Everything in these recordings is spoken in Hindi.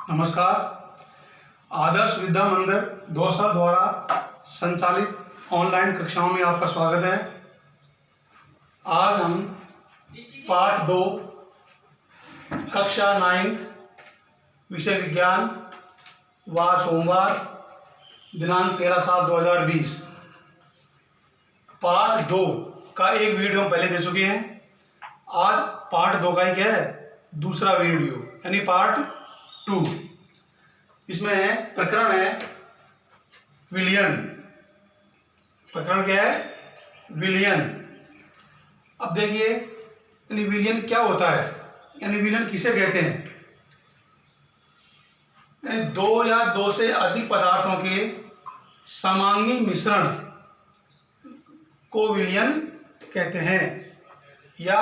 नमस्कार। आदर्श विद्या मंदिर दौसा द्वारा संचालित ऑनलाइन कक्षाओं में आपका स्वागत है। आज हम पाठ 2 कक्षा 9 विषय विज्ञान वार सोमवार दिनांक 13/7/2020 पाठ 2 का एक वीडियो हम पहले दे चुके हैं। आज पार्ट 2 का ही क्या है, दूसरा वीडियो यानी पार्ट 2। इसमें प्रकरण है विलयन। प्रकरण क्या है? विलयन। अब देखिए यानी विलयन क्या होता है, यानी विलयन किसे कहते हैं। यानी दो या दो से अधिक पदार्थों के समांगी मिश्रण को विलयन कहते हैं, या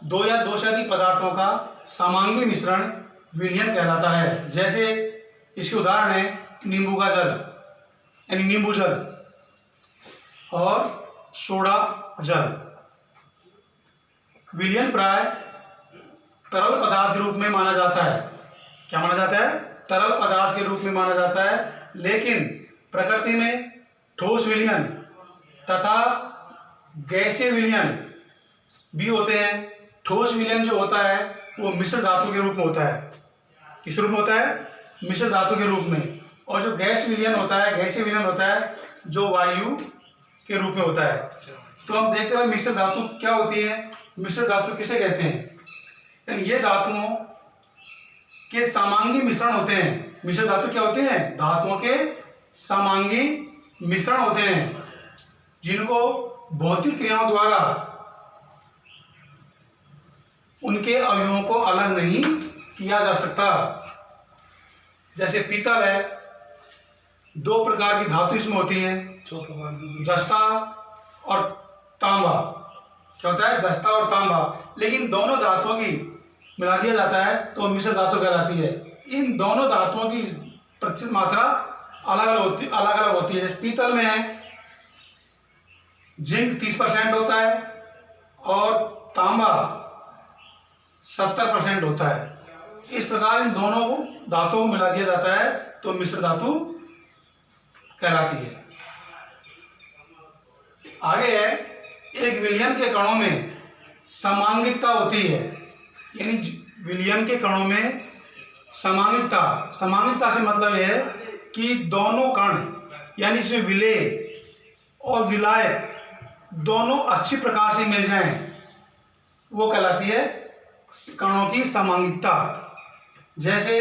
दो या दो से अधिक पदार्थों का समांगी मिश्रण विलयन कहलाता है। जैसे इसके उदाहरण है नींबू का जल यानी नींबू जल और सोडा जल। विलयन प्राय तरल पदार्थ के रूप में माना जाता है। क्या माना जाता है? तरल पदार्थ के रूप में माना जाता है, लेकिन प्रकृति में ठोस विलयन तथा गैसीय विलयन भी होते हैं। ठोस विलयन जो होता है वो मिश्र धातु के रूप में होता है। किस रूप में होता है? मिश्र धातु के रूप में। और जो गैस विलयन होता है, गैसीय विलयन होता है जो वायु के रूप में होता है। तो हम देखते हैं मिश्र धातु क्या होती है। मिश्र धातु किसे कहते हैं? यानी ये धातुओं के समांगी मिश्रण होते हैं। मिश्र धातु क्या होते हैं? धातुओं के समांगी मिश्रण होते हैं, जिनको भौतिक क्रियाओं द्वारा उनके अवयवों को अलग नहीं किया जा सकता। जैसे पीतल है, दो प्रकार की धातु इसमें होती हैं, जस्ता और तांबा। क्या होता है? जस्ता और तांबा। लेकिन दोनों धातुओं की मिला दिया जाता है तो मिश्र धातु कहलाती है। इन दोनों धातुओं की प्रतिशत मात्रा अलग अलग होती है। जैसे पीतल में है जिंक 30% होता है और तांबा 70% होता है। इस प्रकार इन दोनों धातुओं को मिला दिया जाता है तो मिश्र धातु कहलाती है। आगे है, एक विलयन के कणों में समांगिकता होती है। यानी विलयन के कणों में समांगिकता से मतलब यह है कि दोनों कण यानी इसमें विलेय और विलायक दोनों अच्छी प्रकार से मिल जाएं, वो कहलाती है कणों की समांगिकता। जैसे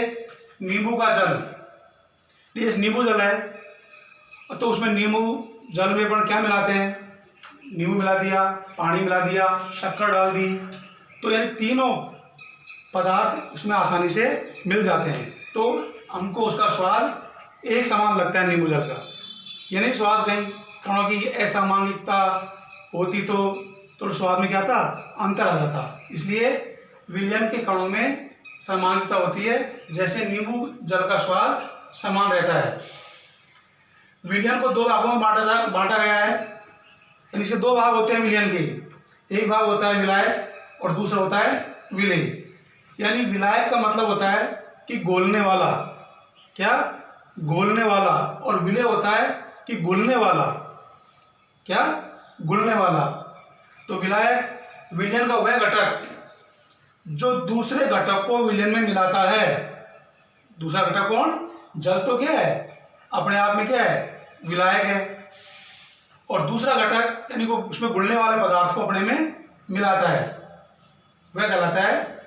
नींबू का जल, ये नींबू जल है तो उसमें नींबू जल में अपन क्या मिलाते हैं? नींबू मिला दिया, पानी मिला दिया, शक्कर डाल दी, तो यानी तीनों पदार्थ उसमें आसानी से मिल जाते हैं। तो हमको उसका स्वाद एक समान लगता है नींबू जल का। यानी स्वाद कहीं कणों की असमांगिकता होती तो स्वाद में क्या था? अंतर आ जाता। इसलिए विलयन के कणों में समानता होती है, जैसे नींबू जल का स्वाद समान रहता है। विलयन को दो भागों में बांटा गया है। यानी इसके दो भाग होते हैं विलयन के। एक भाग होता है विलायक और दूसरा होता है विलेय। यानी विलायक का मतलब होता है कि घोलने वाला। क्या? घोलने वाला। और विलेय होता है कि घुलने वाला। क्या? घुलने वाला। तो विलायक विलयन का वह घटक जो दूसरे घटक को विलयन में मिलाता है। दूसरा घटक कौन? जल तो क्या है? अपने आप में क्या है? विलायक है। और दूसरा घटक यानी वो उसमें घुलने वाले पदार्थ को अपने में मिलाता है, वह कहलाता है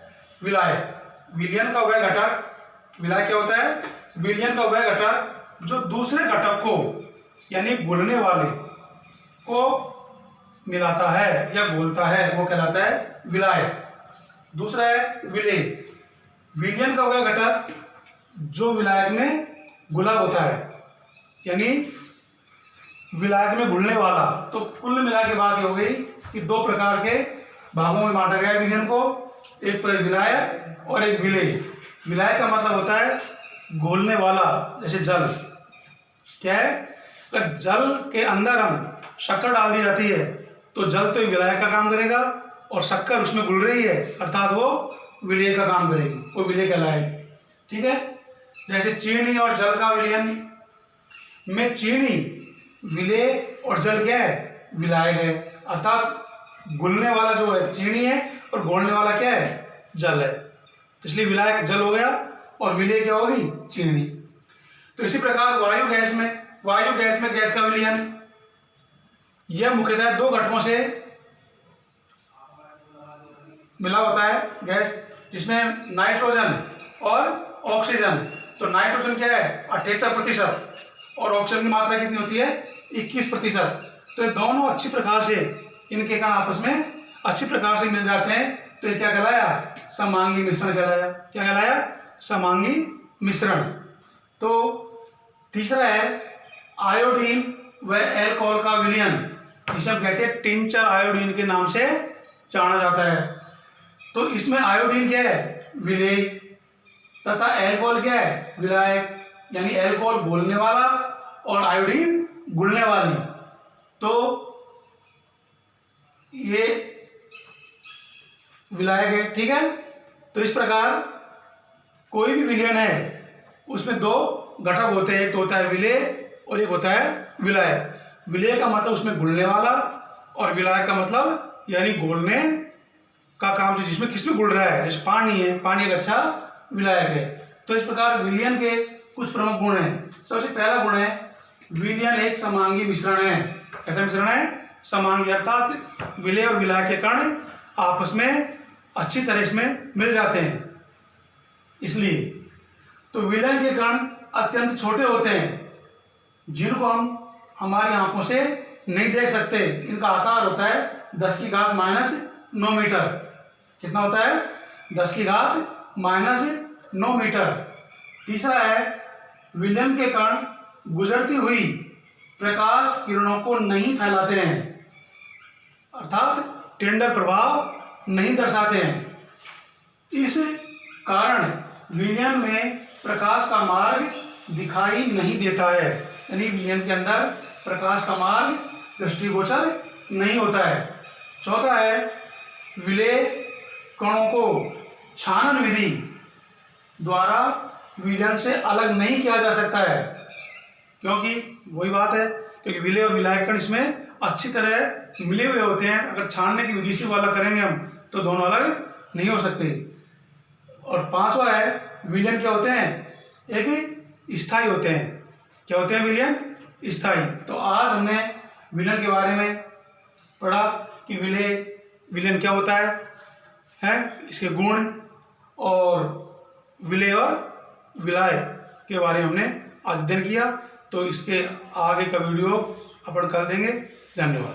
विलायक। विलयन का वह घटक, विलायक क्या होता है? विलयन का वह घटक जो दूसरे घटक को यानी घुलने वाले को मिलाता है या घोलता है, वो कहलाता है विलायक। दूसरा है विलेय। विलयन का वह घटक जो विलायक में घुला होता है, यानी विलायक में घुलने वाला। तो कुल मिला के बात हो गई कि दो प्रकार के भागों में बांटा गया है विलयन को। एक तो विलायक और एक विलेय। विलायक का मतलब होता है घोलने वाला, जैसे जल। क्या है? अगर जल के अंदर हम शक्कर डाल दी जाती है तो जल तो विलायक का काम करेगा और शक्कर उसमें घुल रही है, अर्थात वो विलेय का काम करेगी, वो विलेय कहलाएगी। ठीक है। जैसे चीनी और जल का विलयन में चीनी विलेय और जल क्या है, विलायक है। अर्थात घुलने वाला जो है चीनी है और घोलने वाला क्या है, जल है। तो इसलिए विलायक जल हो गया और विलेय क्या होगी, चीनी। तो इसी प्रकार वायु गैस में गैस का विलयन, यह मुख्यतः दो घटकों से मिला होता है गैस, जिसमें नाइट्रोजन और ऑक्सीजन। तो नाइट्रोजन क्या है 78% और ऑक्सीजन की मात्रा कितनी होती है 21%। तो ये दोनों अच्छी प्रकार से, इनके कण आपस में अच्छी प्रकार से मिल जाते हैं। तो ये क्या कहलाया, समांगी मिश्रण कहलाया। क्या कहलाया, समांगी मिश्रण। तो तीसरा है आयोडीन व एल्कोहल का विलयन, जिसे हम कहते हैं टिंचर आयोडीन के नाम से जाना जाता है। तो इसमें आयोडीन क्या है, विलेय, तथा एल्कोहल क्या है, विलायक। यानी एल्कोहल घोलने वाला और आयोडीन घुलने वाली। तो ये विलायक है, ठीक है। तो इस प्रकार कोई भी विलयन है उसमें दो घटक होते हैं, एक तो होता है विलेय और एक होता है विलायक। विलेय का मतलब उसमें घुलने वाला और विलायक का मतलब यानी घोलने का काम, जो जिसमें किसमें घुल रहा है, जैसे पानी है, पानी एक अच्छा विलायक है। तो इस प्रकार विलयन के कुछ प्रमुख गुण हैं। सबसे पहला गुण है विलयन एक समांगी मिश्रण है। कैसा मिश्रण है, समांगी, अर्थात विलेय और विलायक के कण आपस में अच्छी तरह इसमें मिल जाते हैं। इसलिए तो विलयन के कण अत्यंत छोटे होते हैं, जिनको हम हमारी आंखों से नहीं देख सकते। इनका आकार होता है 10⁻⁻9 मीटर। कितना होता है, 10⁻⁻9 मीटर। तीसरा है विलयन के कण गुजरती हुई प्रकाश किरणों को नहीं फैलाते हैं, अर्थात टेंडर प्रभाव नहीं दर्शाते हैं। इस कारण विलयन में प्रकाश का मार्ग दिखाई नहीं देता है। यानी विलयन के अंदर प्रकाश का मार्ग दृष्टिगोचर नहीं होता है। चौथा है विलेय कणों को छानन विधि द्वारा विलयन से अलग नहीं किया जा सकता है, क्योंकि वही बात है, क्योंकि विलेय और विलायक कण इसमें अच्छी तरह मिले हुए होते हैं। अगर छानने की विधि से वो अलग करेंगे हम, तो दोनों अलग नहीं हो सकते। और पांचवा है विलयन क्या होते हैं, एक स्थायी होते हैं। क्या होते हैं विलयन, स्थायी। तो आज हमने विलयन के बारे में पढ़ा कि विलयन क्या होता है, इसके गुण और विलेय और विलायक के बारे में हमने आज अध्ययन किया। तो इसके आगे का वीडियो अपन कर देंगे। धन्यवाद।